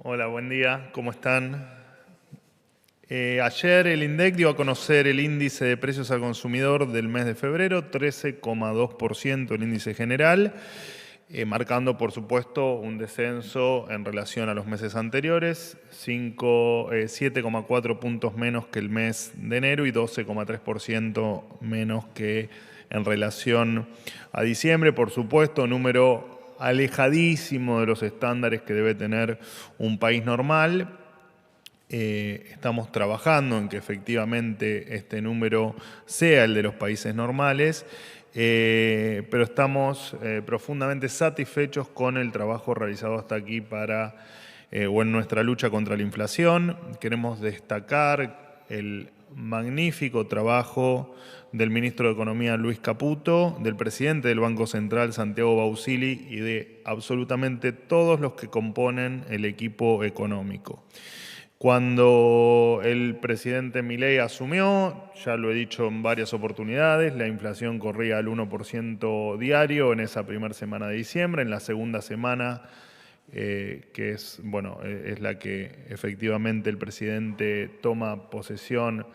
Hola, buen día, ¿cómo están? Ayer el INDEC dio a conocer el índice de precios al consumidor del mes de febrero, 13,2% el índice general, marcando por supuesto un descenso en relación a los meses anteriores, 7,4 puntos menos que el mes de enero y 12,3% menos que en relación a diciembre. Por supuesto, número alejadísimo de los estándares que debe tener un país normal. Estamos trabajando en que efectivamente este número sea el de los países normales, pero estamos profundamente satisfechos con el trabajo realizado hasta aquí o en nuestra lucha contra la inflación. Queremos destacar el magnífico trabajo del ministro de Economía Luis Caputo, del presidente del Banco Central Santiago Bausili y de absolutamente todos los que componen el equipo económico. Cuando el presidente Milei asumió, ya lo he dicho en varias oportunidades, la inflación corría al 1% diario en esa primera semana de diciembre. En la segunda semana, que es la que efectivamente el presidente toma posesión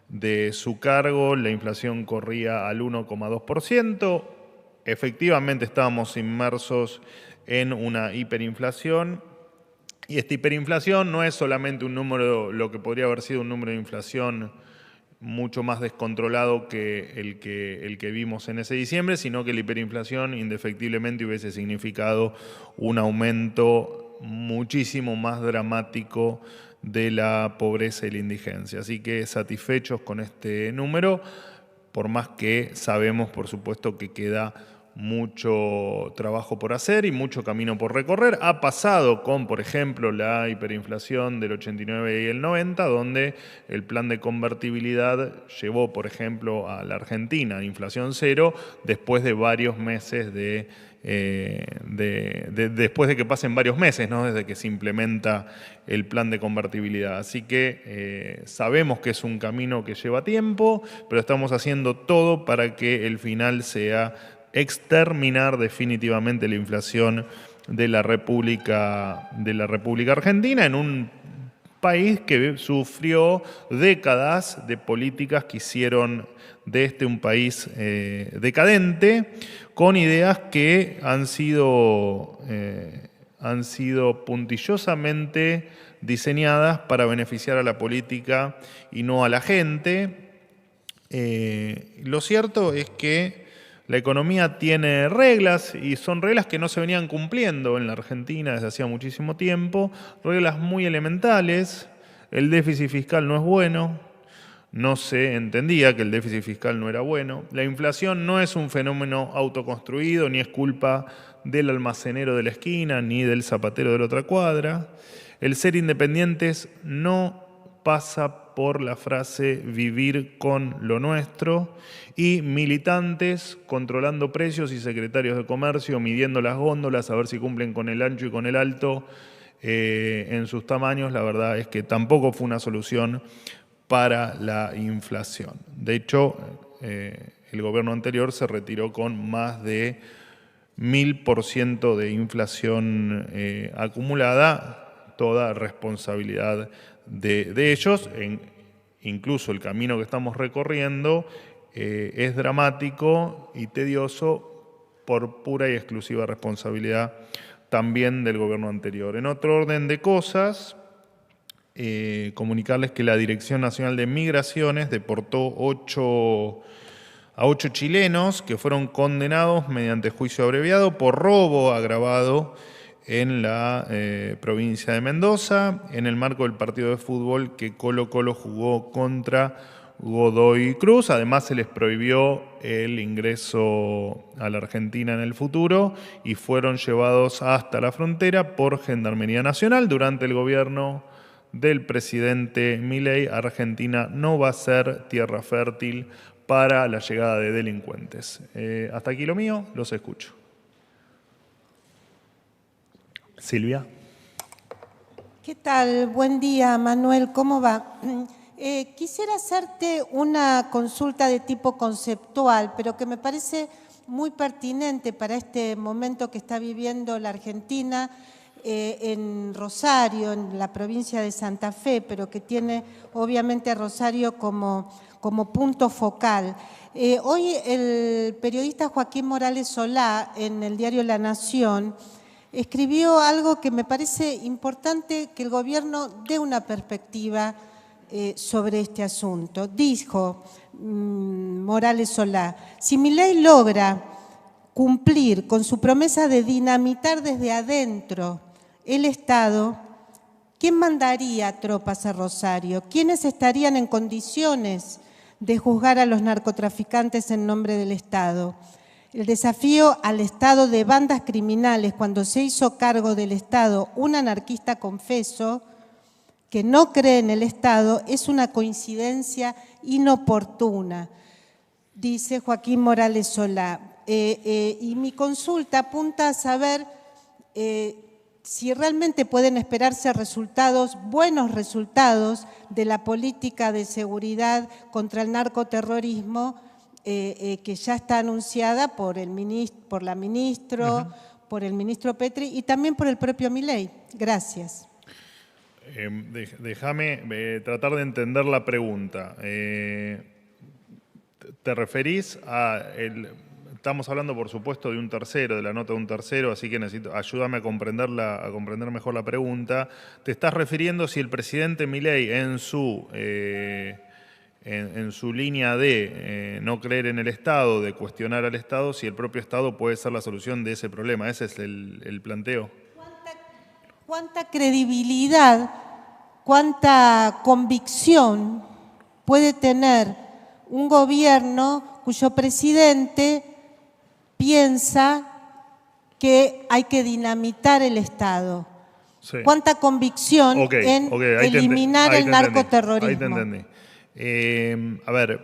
de su cargo, la inflación corría al 1,2%. Efectivamente estábamos inmersos en una hiperinflación. Y esta hiperinflación no es solamente un número, lo que podría haber sido un número de inflación mucho más descontrolado que el que vimos en ese diciembre, sino que la hiperinflación indefectiblemente hubiese significado un aumento muchísimo más dramático de la pobreza y la indigencia. Así que satisfechos con este número, por más que sabemos, por supuesto, que queda mucho trabajo por hacer y mucho camino por recorrer. Ha pasado con, por ejemplo, la hiperinflación del 89 y el 90, donde el plan de convertibilidad llevó, por ejemplo, a la Argentina a inflación cero después de varios meses después de que pasen varios meses, ¿no? Desde que se implementa el plan de convertibilidad. Así que sabemos que es un camino que lleva tiempo, pero estamos haciendo todo para que el final sea exterminar definitivamente la inflación de la República Argentina, en un país que sufrió décadas de políticas que hicieron de un país decadente, con ideas que han sido puntillosamente diseñadas para beneficiar a la política y no a la gente. Lo cierto es que la economía tiene reglas y son reglas que no se venían cumpliendo en la Argentina desde hacía muchísimo tiempo, reglas muy elementales. El déficit fiscal no es bueno, no se entendía que el déficit fiscal no era bueno. La inflación no es un fenómeno autoconstruido, ni es culpa del almacenero de la esquina, ni del zapatero de la otra cuadra. El ser independientes no pasa por la frase vivir con lo nuestro, y militantes controlando precios y secretarios de comercio midiendo las góndolas a ver si cumplen con el ancho y con el alto en sus tamaños, la verdad es que tampoco fue una solución para la inflación. De hecho, el gobierno anterior se retiró con más de 1000% de inflación acumulada, toda responsabilidad de ellos. Incluso el camino que estamos recorriendo es dramático y tedioso por pura y exclusiva responsabilidad también del gobierno anterior. En otro orden de cosas, comunicarles que la Dirección Nacional de Migraciones deportó a 8 chilenos que fueron condenados mediante juicio abreviado por robo agravado en la provincia de Mendoza, en el marco del partido de fútbol que Colo-Colo jugó contra Godoy Cruz. Además, se les prohibió el ingreso a la Argentina en el futuro y fueron llevados hasta la frontera por Gendarmería Nacional. Durante el gobierno del presidente Milei, Argentina no va a ser tierra fértil para la llegada de delincuentes. Hasta aquí lo mío, los escucho. Silvia. ¿Qué tal? Buen día, Manuel. ¿Cómo va? Quisiera hacerte una consulta de tipo conceptual, pero que me parece muy pertinente para este momento que está viviendo la Argentina en Rosario, en la provincia de Santa Fe, pero que tiene obviamente a Rosario como punto focal. Hoy el periodista Joaquín Morales Solá, en el diario La Nación, escribió algo que me parece importante que el gobierno dé una perspectiva sobre este asunto. Dijo Morales Solá, si Milei logra cumplir con su promesa de dinamitar desde adentro el Estado, ¿quién mandaría tropas a Rosario? ¿Quiénes estarían en condiciones de juzgar a los narcotraficantes en nombre del Estado? El desafío al Estado de bandas criminales cuando se hizo cargo del Estado un anarquista confeso que no cree en el Estado es una coincidencia inoportuna, dice Joaquín Morales Solá. Y mi consulta apunta a saber si realmente pueden esperarse resultados, buenos resultados de la política de seguridad contra el narcoterrorismo que ya está anunciada por la ministra, por el ministro Petri y también por el propio Milei. Gracias. Déjame tratar de entender la pregunta. ¿Te referís a estamos hablando, por supuesto, de un tercero, de la nota de un tercero, así que ayúdame a comprender mejor la pregunta. ¿Te estás refiriendo si el presidente Milei en su línea de no creer en el Estado, de cuestionar al Estado, si el propio Estado puede ser la solución de ese problema? ¿Ese es el planteo? ¿Cuánta credibilidad, cuánta convicción puede tener un gobierno cuyo presidente piensa que hay que dinamitar el Estado? Sí. ¿Cuánta convicción en eliminar el narcoterrorismo? Ahí te entendí. A ver,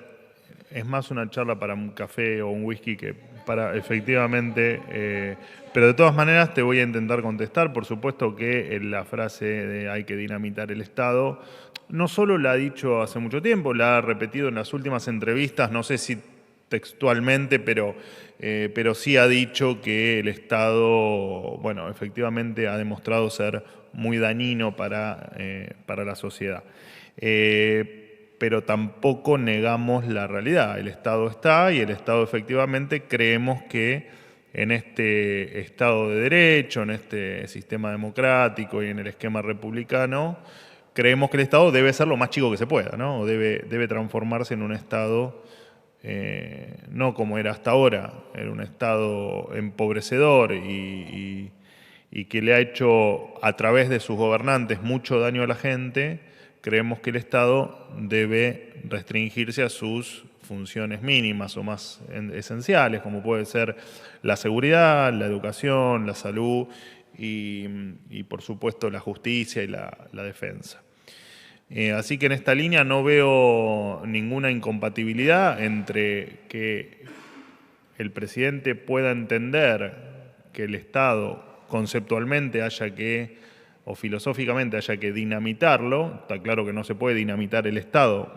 es más una charla para un café o un whisky que para efectivamente... pero de todas maneras te voy a intentar contestar. Por supuesto que la frase de hay que dinamitar el Estado no solo la ha dicho hace mucho tiempo, la ha repetido en las últimas entrevistas, no sé si textualmente, pero sí ha dicho que el Estado, bueno, efectivamente ha demostrado ser muy dañino para la sociedad. Pero tampoco negamos la realidad. El Estado está y el Estado efectivamente creemos que en este Estado de Derecho, en este sistema democrático y en el esquema republicano, creemos que el Estado debe ser lo más chico que se pueda, ¿no? O debe transformarse en un Estado, no como era hasta ahora, en un Estado empobrecedor y que le ha hecho a través de sus gobernantes mucho daño a la gente. Creemos que el Estado debe restringirse a sus funciones mínimas o más esenciales, como puede ser la seguridad, la educación, la salud y por supuesto la justicia y la defensa. Así que en esta línea no veo ninguna incompatibilidad entre que el presidente pueda entender que el Estado conceptualmente o filosóficamente haya que dinamitarlo. Está claro que no se puede dinamitar el Estado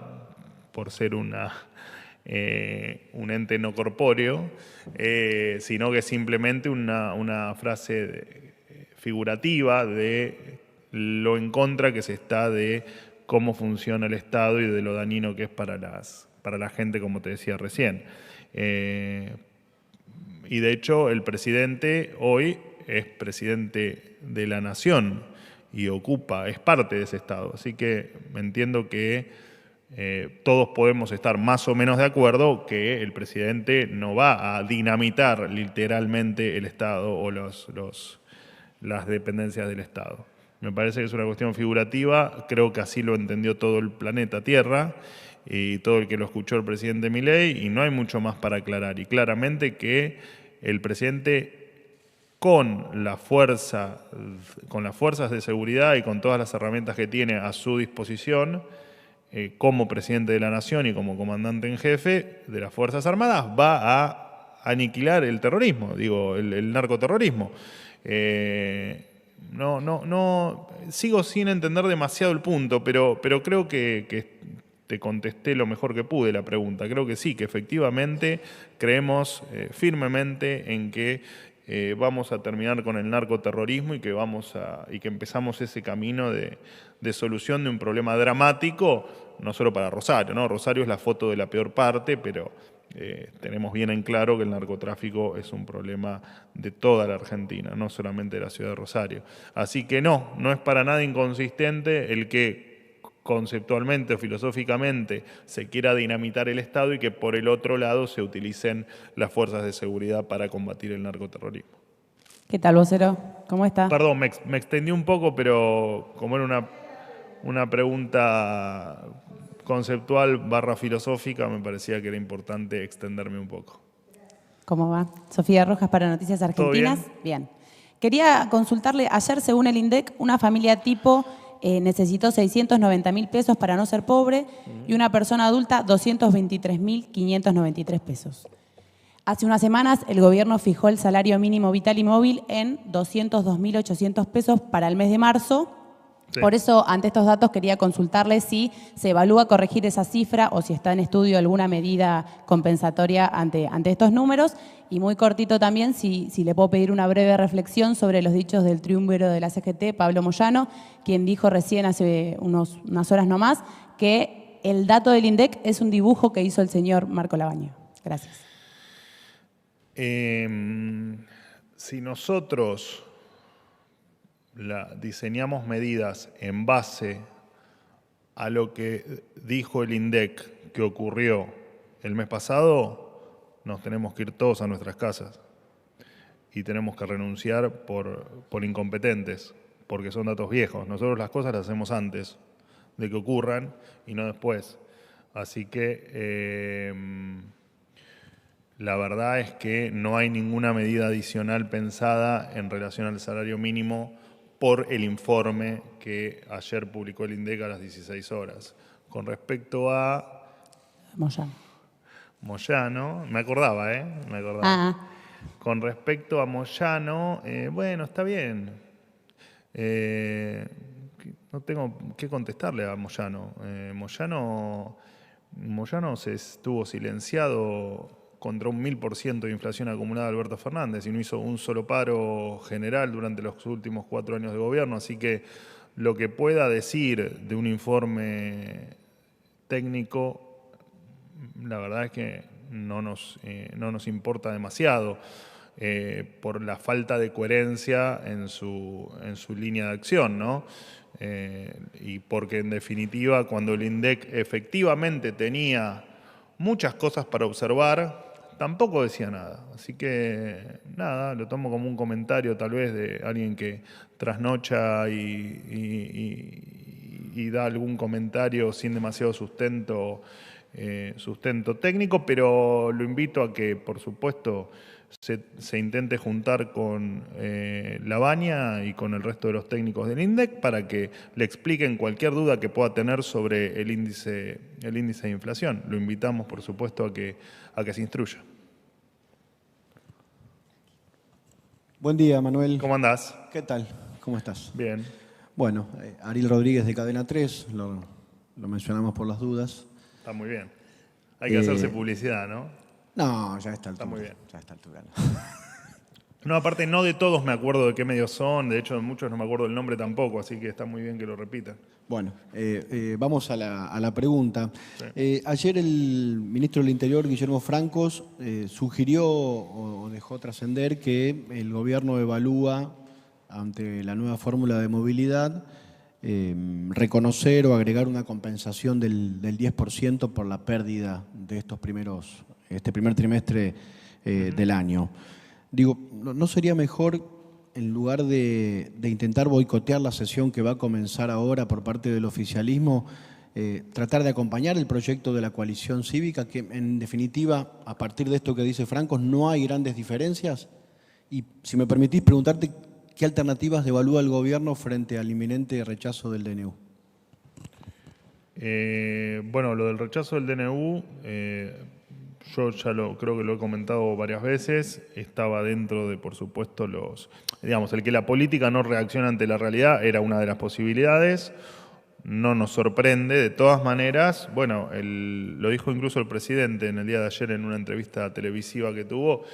por ser un ente no corpóreo, sino que simplemente una frase figurativa de lo en contra que se está de cómo funciona el Estado y de lo dañino que es para la gente, como te decía recién. Y de hecho el presidente hoy es presidente de la Nación y es parte de ese Estado. Así que entiendo que todos podemos estar más o menos de acuerdo que el presidente no va a dinamitar literalmente el Estado o las dependencias del Estado. Me parece que es una cuestión figurativa, creo que así lo entendió todo el planeta Tierra y todo el que lo escuchó el presidente Milei, y no hay mucho más para aclarar. Y claramente que el presidente con las fuerzas de seguridad y con todas las herramientas que tiene a su disposición, como presidente de la Nación y como comandante en jefe de las Fuerzas Armadas, va a aniquilar el terrorismo, el narcoterrorismo. No, sigo sin entender demasiado el punto, pero creo que te contesté lo mejor que pude la pregunta. Creo que sí, que efectivamente creemos firmemente en que vamos a terminar con el narcoterrorismo y que empezamos ese camino de solución de un problema dramático, no solo para Rosario, ¿no? Rosario es la foto de la peor parte, pero tenemos bien en claro que el narcotráfico es un problema de toda la Argentina, no solamente de la ciudad de Rosario. Así que no es para nada inconsistente el que conceptualmente o filosóficamente se quiera dinamitar el Estado y que por el otro lado se utilicen las fuerzas de seguridad para combatir el narcoterrorismo. ¿Qué tal, vocero? ¿Cómo está? Perdón, me extendí un poco, pero como era una pregunta conceptual / filosófica, me parecía que era importante extenderme un poco. ¿Cómo va? Sofía Rojas para Noticias Argentinas. ¿Todo bien? Quería consultarle, ayer según el INDEC, una familia tipo necesitó 690.000 pesos para no ser pobre y una persona adulta 223.593 pesos. Hace unas semanas el gobierno fijó el salario mínimo vital y móvil en 202.800 pesos para el mes de marzo. Sí. Por eso, ante estos datos, quería consultarle si se evalúa corregir esa cifra o si está en estudio alguna medida compensatoria ante estos números. Y muy cortito también, si le puedo pedir una breve reflexión sobre los dichos del triunviro de la CGT, Pablo Moyano, quien dijo recién hace unas horas nomás que el dato del INDEC es un dibujo que hizo el señor Marco Labaña. Gracias. Si nosotros diseñamos medidas en base a lo que dijo el INDEC que ocurrió el mes pasado, nos tenemos que ir todos a nuestras casas y tenemos que renunciar por incompetentes, porque son datos viejos. Nosotros las cosas las hacemos antes de que ocurran y no después. Así que la verdad es que no hay ninguna medida adicional pensada en relación al salario mínimo por el informe que ayer publicó el INDEC a las 16 horas. Con respecto a Moyano, me acordaba. Con respecto a Moyano, bueno, está bien. No tengo que contestarle a Moyano. Moyano se estuvo silenciado contra un 1000% de inflación acumulada de Alberto Fernández y no hizo un solo paro general durante los últimos 4 años de gobierno. Así que lo que pueda decir de un informe técnico, la verdad es que no nos importa demasiado por la falta de coherencia en su línea de acción, ¿no? Y porque en definitiva cuando el INDEC efectivamente tenía muchas cosas para observar, tampoco decía nada. Así que nada, lo tomo como un comentario tal vez de alguien que trasnocha y da algún comentario sin demasiado sustento técnico, pero lo invito a que, por supuesto, se intente juntar con Labaña y con el resto de los técnicos del INDEC para que le expliquen cualquier duda que pueda tener sobre el índice de inflación. Lo invitamos, por supuesto, a que se instruya. Buen día, Manuel. ¿Cómo andás? ¿Qué tal? ¿Cómo estás? Bien. Bueno, Ariel Rodríguez de Cadena 3, lo mencionamos por las dudas. Está muy bien. Hay que hacerse publicidad, ¿no? No, ya está. Está muy bien. Ya está altura. No, aparte no de todos me acuerdo de qué medios son, de hecho de muchos no me acuerdo el nombre tampoco, así que está muy bien que lo repitan. Bueno, vamos a la pregunta. Sí. Ayer el ministro del Interior, Guillermo Francos, sugirió o dejó trascender que el gobierno evalúa ante la nueva fórmula de movilidad reconocer o agregar una compensación del 10% por la pérdida de este primer trimestre del año. Digo, ¿no sería mejor, en lugar de intentar boicotear la sesión que va a comenzar ahora por parte del oficialismo, tratar de acompañar el proyecto de la coalición cívica, que en definitiva, a partir de esto que dice Francos, no hay grandes diferencias? Y si me permitís preguntarte, ¿qué alternativas evalúa el gobierno frente al inminente rechazo del DNU? Bueno, lo del rechazo del DNU, yo ya creo que lo he comentado varias veces, estaba dentro de, por supuesto, el que la política no reacciona ante la realidad era una de las posibilidades. no nos sorprende. De todas maneras, bueno, lo dijo incluso el presidente en el día de ayer en una entrevista televisiva que tuvo,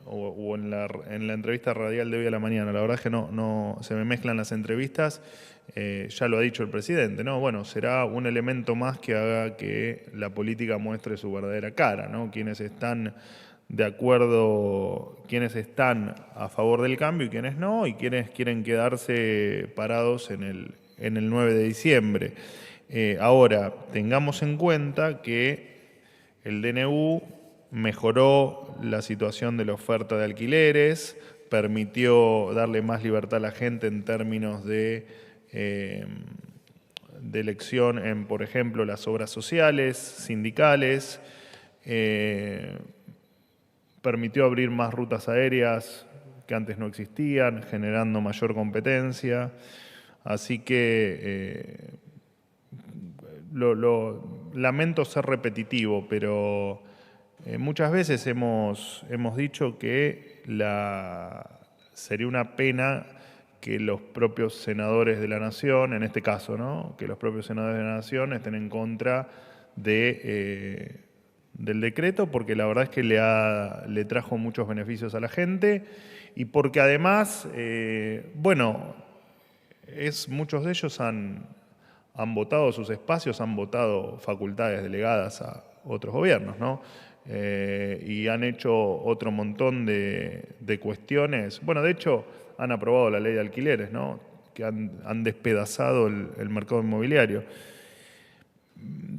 o en la entrevista radial de hoy a la mañana. La verdad es que no se me mezclan las entrevistas. Ya lo ha dicho el presidente, ¿no? Bueno, será un elemento más que haga que la política muestre su verdadera cara, ¿no? Quienes están de acuerdo, quienes están a favor del cambio y quienes no, y quienes quieren quedarse parados en el 9 de diciembre. Ahora, tengamos en cuenta que el DNU mejoró la situación de la oferta de alquileres, permitió darle más libertad a la gente en términos de elección en, por ejemplo, las obras sociales, sindicales, permitió abrir más rutas aéreas que antes no existían, generando mayor competencia. Así que lamento ser repetitivo, pero muchas veces hemos dicho que sería una pena que los propios senadores de la Nación, en este caso, ¿no?, que los propios senadores de la Nación estén en contra del decreto, porque la verdad es que le trajo muchos beneficios a la gente y porque además, bueno, muchos de ellos han votado sus espacios, han votado facultades delegadas a otros gobiernos, ¿no? Y han hecho otro montón de cuestiones. Bueno, de hecho, han aprobado la ley de alquileres, ¿no?, que han despedazado el mercado inmobiliario.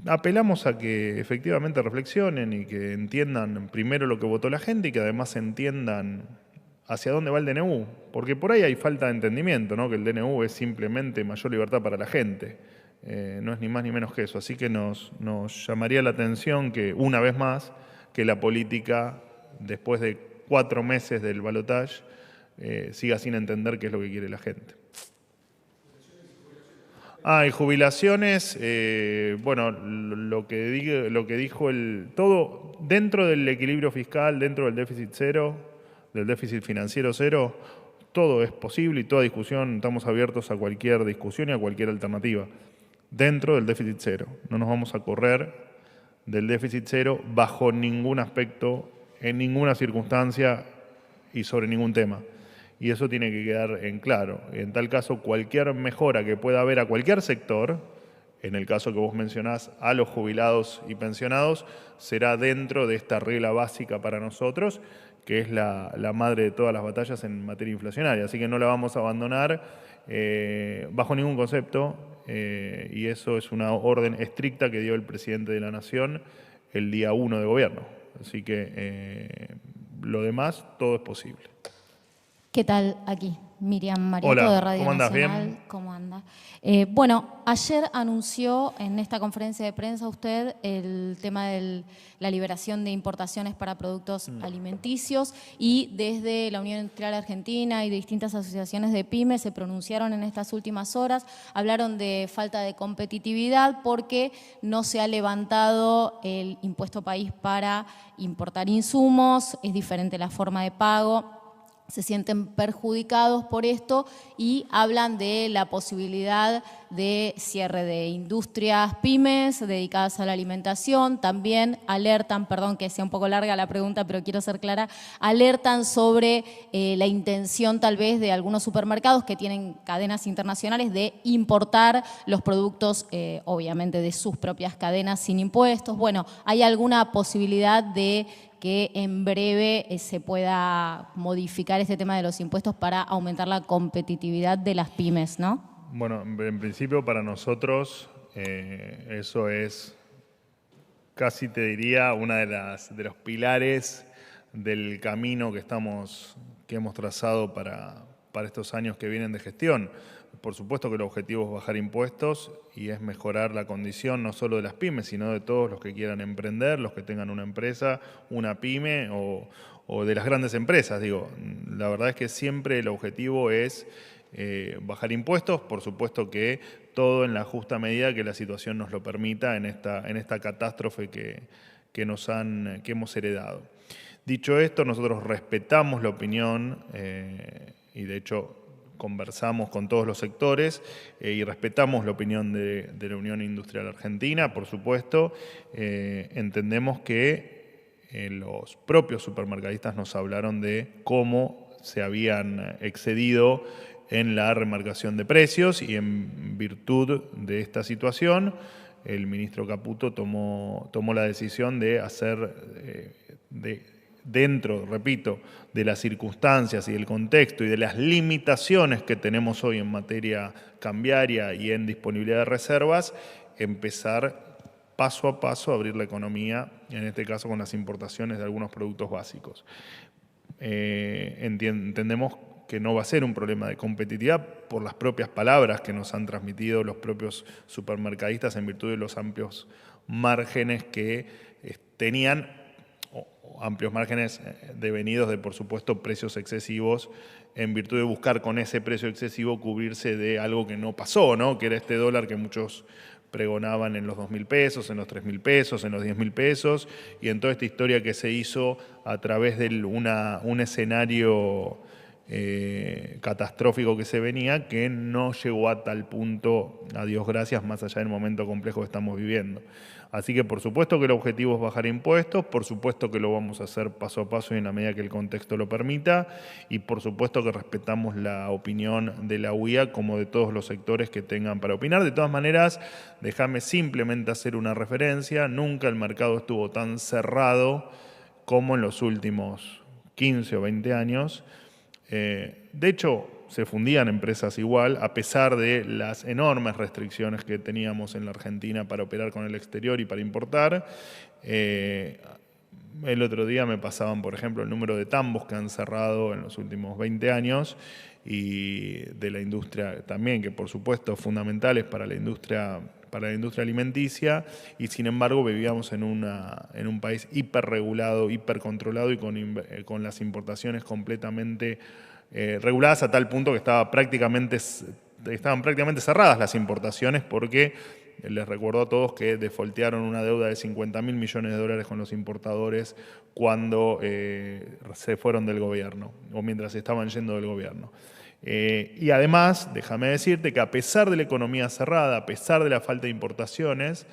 Apelamos a que efectivamente reflexionen y que entiendan primero lo que votó la gente y que además entiendan hacia dónde va el DNU, porque por ahí hay falta de entendimiento, ¿no?, que el DNU es simplemente mayor libertad para la gente. No es ni más ni menos que eso. Así que nos llamaría la atención que, una vez más, que la política, después de 4 meses del balotaje, siga sin entender qué es lo que quiere la gente. Y jubilaciones, bueno, lo que dijo todo dentro del equilibrio fiscal, dentro del déficit cero, del déficit financiero cero, todo es posible y toda discusión, estamos abiertos a cualquier discusión y a cualquier alternativa. Dentro del déficit cero. No nos vamos a correr del déficit cero bajo ningún aspecto, en ninguna circunstancia y sobre ningún tema. Y eso tiene que quedar en claro. En tal caso, cualquier mejora que pueda haber a cualquier sector, en el caso que vos mencionás, a los jubilados y pensionados, será dentro de esta regla básica para nosotros, que es la madre de todas las batallas en materia inflacionaria. Así que no la vamos a abandonar bajo ningún concepto, y eso es una orden estricta que dio el presidente de la Nación el día 1 de gobierno. Así que lo demás, todo es posible. ¿Qué tal? Aquí, Miriam Mariotto. Hola, de Radio ¿cómo andás? Nacional. ¿Bien? ¿Cómo anda? Bueno, ayer anunció en esta conferencia de prensa usted el tema de la liberación de importaciones para productos alimenticios, y desde la Unión Industrial Argentina y de distintas asociaciones de pymes se pronunciaron en estas últimas horas, hablaron de falta de competitividad porque no se ha levantado el impuesto país para importar insumos, es diferente la forma de pago. Se sienten perjudicados por esto y hablan de la posibilidad de cierre de industrias pymes dedicadas a la alimentación. También alertan, perdón que sea un poco larga la pregunta, pero quiero ser clara, alertan sobre la intención tal vez de algunos supermercados que tienen cadenas internacionales de importar los productos, obviamente, de sus propias cadenas sin impuestos. Bueno, ¿hay alguna posibilidad de que en breve se pueda modificar este tema de los impuestos para aumentar la competitividad de las pymes, ¿no? Bueno, en principio para nosotros eso es, casi te diría, uno de los pilares del camino que hemos trazado para estos años que vienen de gestión. Por supuesto que el objetivo es bajar impuestos y es mejorar la condición no solo de las pymes, sino de todos los que quieran emprender, los que tengan una empresa, una pyme o de las grandes empresas. Digo, la verdad es que siempre el objetivo es bajar impuestos, por supuesto que todo en la justa medida que la situación nos lo permita en esta catástrofe que hemos heredado. Dicho esto, nosotros respetamos la opinión y de hecho conversamos con todos los sectores y respetamos la opinión de la Unión Industrial Argentina, por supuesto. Entendemos que los propios supermercadistas nos hablaron de cómo se habían excedido en la remarcación de precios y en virtud de esta situación el ministro Caputo tomó la decisión de hacer, dentro, repito, de las circunstancias y del contexto y de las limitaciones que tenemos hoy en materia cambiaria y en disponibilidad de reservas, empezar paso a paso a abrir la economía, en este caso con las importaciones de algunos productos básicos. Entendemos que no va a ser un problema de competitividad por las propias palabras que nos han transmitido los propios supermercadistas en virtud de los amplios márgenes que tenían, amplios márgenes devenidos de, por supuesto, precios excesivos, en virtud de buscar con ese precio excesivo cubrirse de algo que no pasó, ¿no? Que era este dólar que muchos pregonaban en los 2.000 pesos, en los 3.000 pesos, en los 10.000 pesos, y en toda esta historia que se hizo a través de un escenario catastrófico que se venía, que no llegó a tal punto, a Dios gracias, más allá del momento complejo que estamos viviendo. Así que por supuesto que el objetivo es bajar impuestos, por supuesto que lo vamos a hacer paso a paso y en la medida que el contexto lo permita, y por supuesto que respetamos la opinión de la UIA como de todos los sectores que tengan para opinar. De todas maneras, déjame simplemente hacer una referencia: nunca el mercado estuvo tan cerrado como en los últimos 15 o 20 años. De hecho, se fundían empresas igual, a pesar de las enormes restricciones que teníamos en la Argentina para operar con el exterior y para importar. El otro día me pasaban, por ejemplo, el número de tambos que han cerrado en los últimos 20 años y de la industria también, que por supuesto fundamentales para la industria alimenticia, y sin embargo vivíamos en un país hiperregulado, hipercontrolado y con las importaciones completamente reguladas a tal punto que estaban prácticamente cerradas las importaciones, porque les recuerdo a todos que defaultearon una deuda de 50.000 millones de dólares con los importadores cuando se fueron del gobierno o mientras estaban yendo del gobierno. Y además, déjame decirte que a pesar de la economía cerrada, a pesar de la falta de importaciones,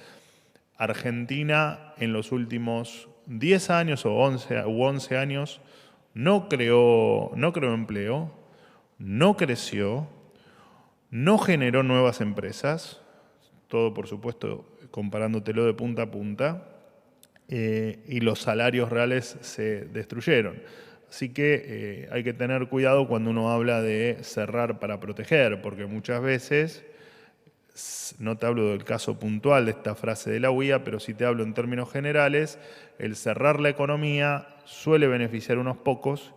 Argentina en los últimos 10 años o 11 años no creó empleo, no creció, no generó nuevas empresas, todo por supuesto comparándotelo de punta a punta, y los salarios reales se destruyeron. Así que hay que tener cuidado cuando uno habla de cerrar para proteger, porque muchas veces, no te hablo del caso puntual de esta frase de la UIA, pero sí te hablo en términos generales, el cerrar la economía suele beneficiar a unos pocos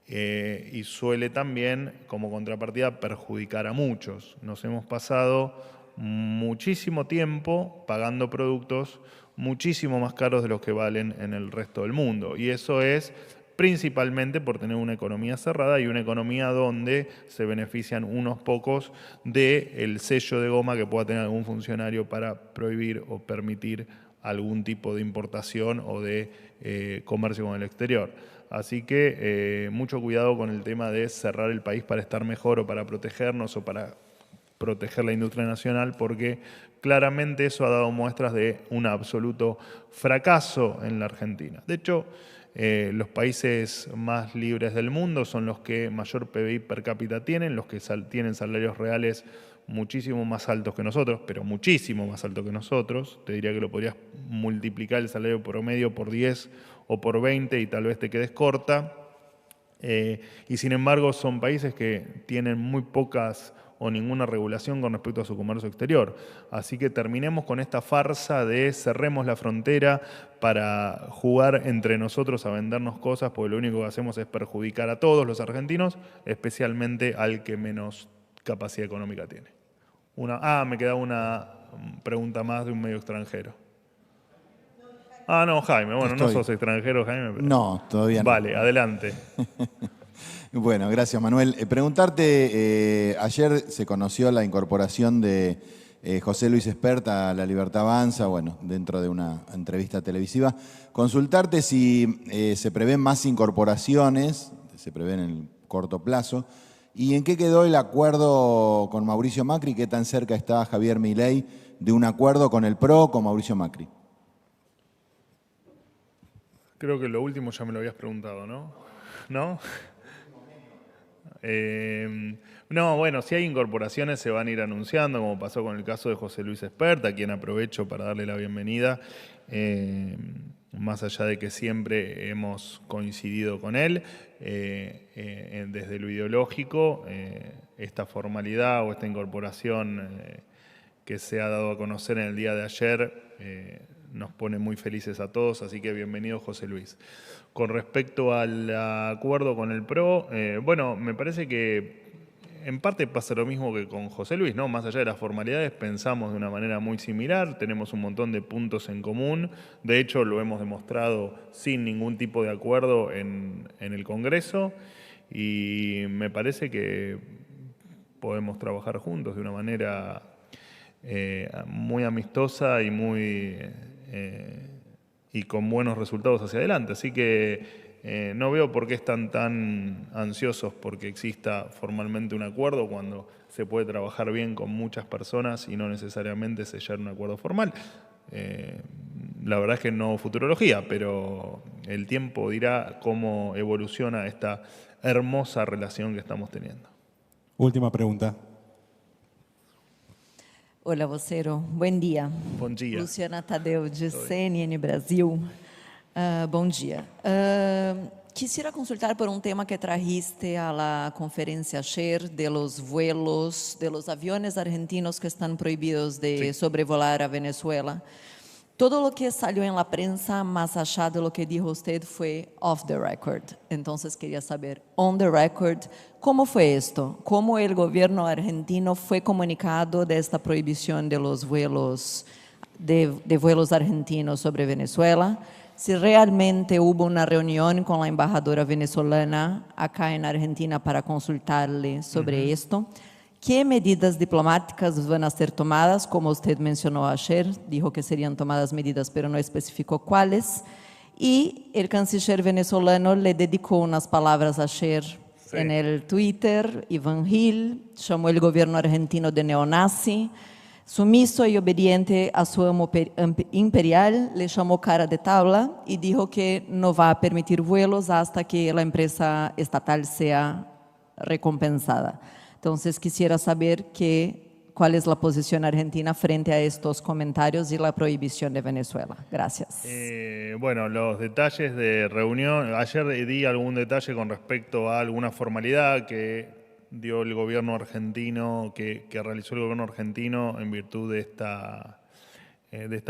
y suele también, como contrapartida, perjudicar a muchos. Nos hemos pasado muchísimo tiempo pagando productos muchísimo más caros de los que valen en el resto del mundo, y eso es principalmente por tener una economía cerrada y una economía donde se benefician unos pocos del sello de goma que pueda tener algún funcionario para prohibir o permitir algún tipo de importación o de comercio con el exterior. Así que mucho cuidado con el tema de cerrar el país para estar mejor o para protegernos o para proteger la industria nacional, porque claramente eso ha dado muestras de un absoluto fracaso en la Argentina. De hecho, los países más libres del mundo son los que mayor PBI per cápita tienen, los que tienen salarios reales muchísimo más altos que nosotros, pero muchísimo más altos que nosotros. Te diría que lo podrías multiplicar el salario promedio por 10 o por 20 y tal vez te quedes corta. Y sin embargo son países que tienen muy pocas o ninguna regulación con respecto a su comercio exterior. Así que terminemos con esta farsa de cerremos la frontera para jugar entre nosotros a vendernos cosas, porque lo único que hacemos es perjudicar a todos los argentinos, especialmente al que menos capacidad económica tiene. Me queda una pregunta más de un medio extranjero. No, Jaime, bueno, no sos extranjero, Jaime. Pero... No, todavía no. Vale, adelante. Bueno, gracias, Manuel. Preguntarte, ayer se conoció la incorporación de José Luis Espert a La Libertad Avanza, bueno, dentro de una entrevista televisiva. Consultarte si se prevén más incorporaciones, se prevén en el corto plazo, ¿Y en qué quedó el acuerdo con Mauricio Macri? ¿Qué tan cerca está Javier Milei de un acuerdo con el PRO, con Mauricio Macri? Creo que lo último ya me lo habías preguntado, ¿no? ¿No? No, bueno, si hay incorporaciones se van a ir anunciando, como pasó con el caso de José Luis Espert, a quien aprovecho para darle la bienvenida, más allá de que siempre hemos coincidido con él, desde lo ideológico, esta formalidad o esta incorporación que se ha dado a conocer en el día de ayer nos pone muy felices a todos, así que bienvenido José Luis. Con respecto al acuerdo con el PRO, bueno, me parece que en parte pasa lo mismo que con José Luis, ¿no? Más allá de las formalidades, pensamos de una manera muy similar, tenemos un montón de puntos en común, de hecho lo hemos demostrado sin ningún tipo de acuerdo en el Congreso y me parece que podemos trabajar juntos de una manera muy amistosa y y con buenos resultados hacia adelante. Así que no veo por qué están tan ansiosos porque exista formalmente un acuerdo cuando se puede trabajar bien con muchas personas y no necesariamente sellar un acuerdo formal. La verdad es que no futurología, pero el tiempo dirá cómo evoluciona esta hermosa relación que estamos teniendo. Última pregunta. Olá, vocero. Bom dia. Bom dia. Luciana Tadeu, de CNN Brasil. Bom dia. Quisiera consultar por un tema que trajiste a la conferencia ayer de los vuelos, de los aviones argentinos que están prohibidos de sobrevolar a Venezuela. Todo lo que salió en la prensa, más allá de lo que dijo usted, fue off the record. Entonces quería saber, on the record, ¿cómo fue esto? ¿Cómo el gobierno argentino fue comunicado de esta prohibición de los vuelos, de vuelos argentinos sobre Venezuela? Si realmente hubo una reunión con la embajadora venezolana acá en Argentina para consultarle sobre esto. ¿Qué medidas diplomáticas van a ser tomadas? Como usted mencionó ayer, dijo que serían tomadas medidas, pero no especificó cuáles. Y el canciller venezolano le dedicó unas palabras ayer en el Twitter, Iván Gil, llamó el gobierno argentino de neonazi, sumiso y obediente a su amo imperial, le llamó cara de tabla y dijo que no va a permitir vuelos hasta que la empresa estatal sea recompensada. Entonces, quisiera saber cuál es la posición argentina frente a estos comentarios y la prohibición de Venezuela. Gracias. Bueno, los detalles de reunión, ayer di algún detalle con respecto a alguna formalidad que dio el gobierno argentino, que realizó el gobierno argentino en virtud de esta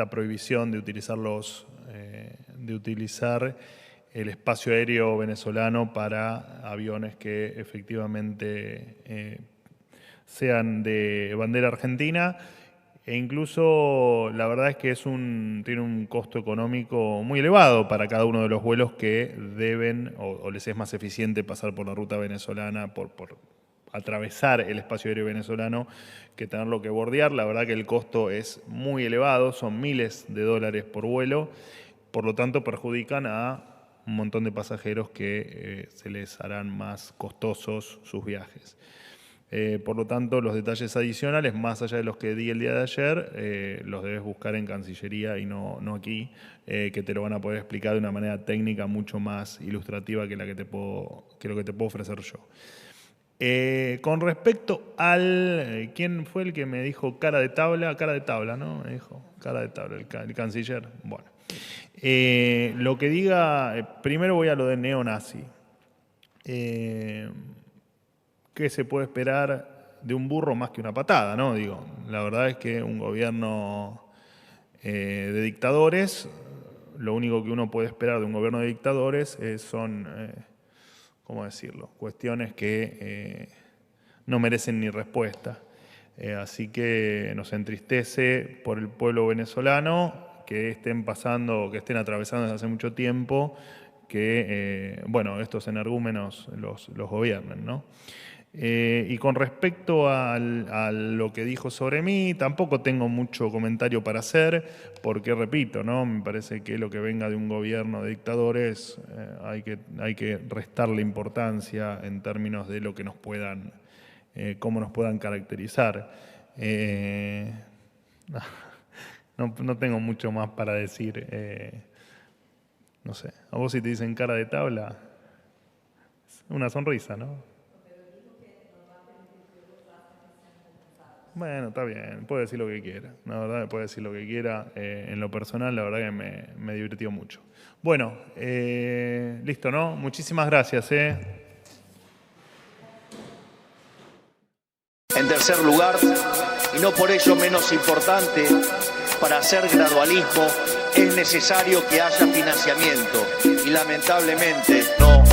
prohibición de utilizar el espacio aéreo venezolano para aviones que efectivamente sean de bandera argentina. E incluso la verdad es que tiene un costo económico muy elevado para cada uno de los vuelos que deben o les es más eficiente pasar por la ruta venezolana, por atravesar el espacio aéreo venezolano que tenerlo que bordear. La verdad que el costo es muy elevado, son miles de dólares por vuelo, por lo tanto perjudican a un montón de pasajeros que se les harán más costosos sus viajes. Por lo tanto, los detalles adicionales, más allá de los que di el día de ayer, los debes buscar en Cancillería y no aquí, que te lo van a poder explicar de una manera técnica mucho más ilustrativa que lo que te puedo ofrecer yo. Con respecto al... ¿Quién fue el que me dijo cara de tabla, ¿no? Me dijo cara de tabla, el canciller. Bueno. Lo que diga, primero voy a lo de neonazi. ¿Qué se puede esperar de un burro más que una patada, no? Digo, la verdad es que un gobierno de dictadores, lo único que uno puede esperar de un gobierno de dictadores son, ¿cómo decirlo?, cuestiones que no merecen ni respuesta. Así que nos entristece por el pueblo venezolano que estén atravesando desde hace mucho tiempo, que, bueno, estos energúmenos los gobiernen, ¿no? Y con respecto a lo que dijo sobre mí, tampoco tengo mucho comentario para hacer, porque repito, ¿no? Me parece que lo que venga de un gobierno de dictadores hay que restarle importancia en términos de lo que nos puedan, cómo nos puedan caracterizar. No tengo mucho más para decir. No sé, a vos si te dicen cara de tabla, una sonrisa, ¿no? Bueno, está bien, puede decir lo que quiera. La verdad, puede decir lo que quiera. En lo personal, la verdad que me divirtió mucho. Bueno, listo, ¿no? Muchísimas gracias, En tercer lugar, y no por ello menos importante, para hacer gradualismo es necesario que haya financiamiento. Y lamentablemente no